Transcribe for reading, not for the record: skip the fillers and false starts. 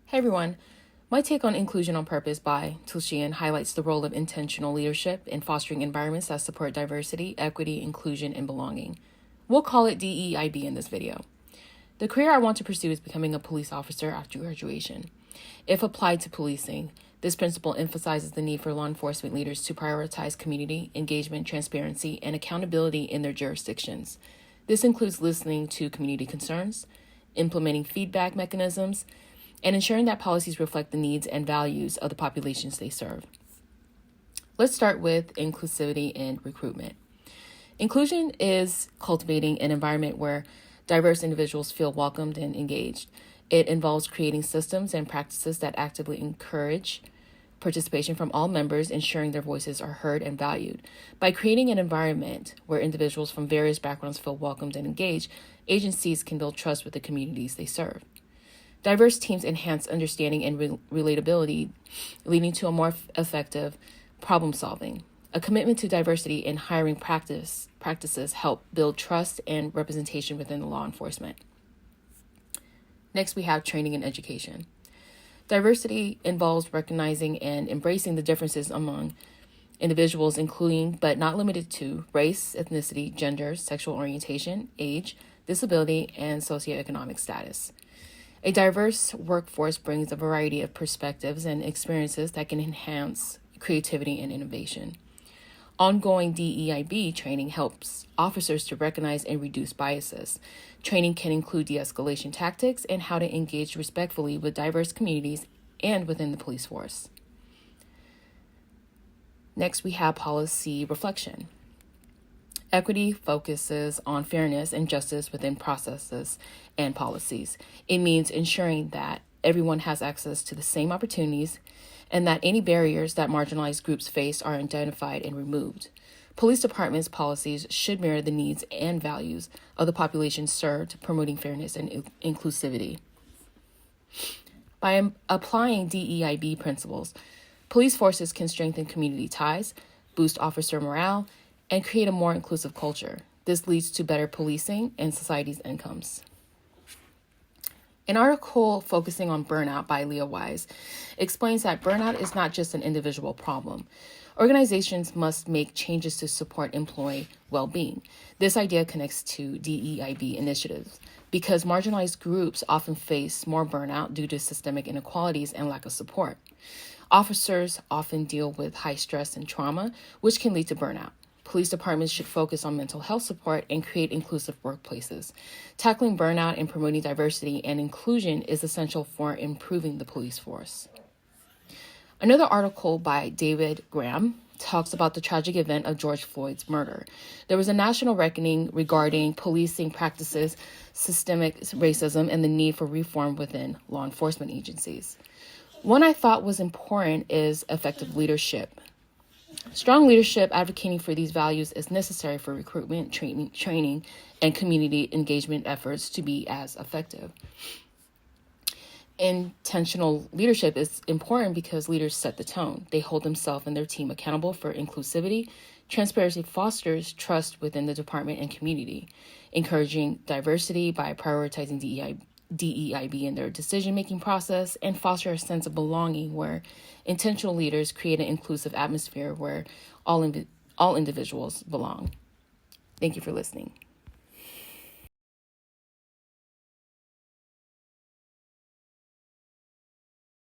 Hey everyone, my take on Inclusion on Purpose by Tulshian highlights the role of intentional leadership in fostering environments that support diversity, equity, inclusion, and belonging. We'll call it DEIB in this video. The career I want to pursue is becoming a police officer after graduation. If applied to policing, this principle emphasizes the need for law enforcement leaders to prioritize community engagement, transparency, and accountability in their jurisdictions. This includes listening to community concerns, implementing feedback mechanisms, and ensuring that policies reflect the needs and values of the populations they serve. Let's start with inclusivity and recruitment. Inclusion is cultivating an environment where diverse individuals feel welcomed and engaged. It involves creating systems and practices that actively encourage participation from all members, ensuring their voices are heard and valued. By creating an environment where individuals from various backgrounds feel welcomed and engaged, agencies can build trust with the communities they serve. Diverse teams enhance understanding and relatability, leading to a more effective problem solving. A commitment to diversity in hiring practices help build trust and representation within the law enforcement. Next, we have training and education. Diversity involves recognizing and embracing the differences among individuals, including but not limited to race, ethnicity, gender, sexual orientation, age, disability, and socioeconomic status. A diverse workforce brings a variety of perspectives and experiences that can enhance creativity and innovation. Ongoing DEIB training helps officers to recognize and reduce biases. Training can include de-escalation tactics and how to engage respectfully with diverse communities and within the police force. Next, we have policy reflection. Equity focuses on fairness and justice within processes and policies. It means ensuring that everyone has access to the same opportunities and that any barriers that marginalized groups face are identified and removed. Police departments' policies should mirror the needs and values of the population served, promoting fairness and inclusivity. By applying DEIB principles, police forces can strengthen community ties, boost officer morale, and create a more inclusive culture. This leads to better policing and society's incomes. An article focusing on burnout by Leah Wise explains that burnout is not just an individual problem. Organizations must make changes to support employee well-being. This idea connects to DEIB initiatives because marginalized groups often face more burnout due to systemic inequalities and lack of support. Officers often deal with high stress and trauma, which can lead to burnout. Police departments should focus on mental health support and create inclusive workplaces. Tackling burnout and promoting diversity and inclusion is essential for improving the police force. Another article by David Graham talks about the tragic event of George Floyd's murder. There was a national reckoning regarding policing practices, systemic racism, and the need for reform within law enforcement agencies. One I thought was important is effective leadership. Strong leadership advocating for these values is necessary for recruitment, training, and community engagement efforts to be as effective. Intentional leadership is important because leaders set the tone. They hold themselves and their team accountable for inclusivity. Transparency fosters trust within the department and community, encouraging diversity by prioritizing DEIB in their decision-making process, and foster a sense of belonging where intentional leaders create an inclusive atmosphere where all individuals belong. Thank you for listening.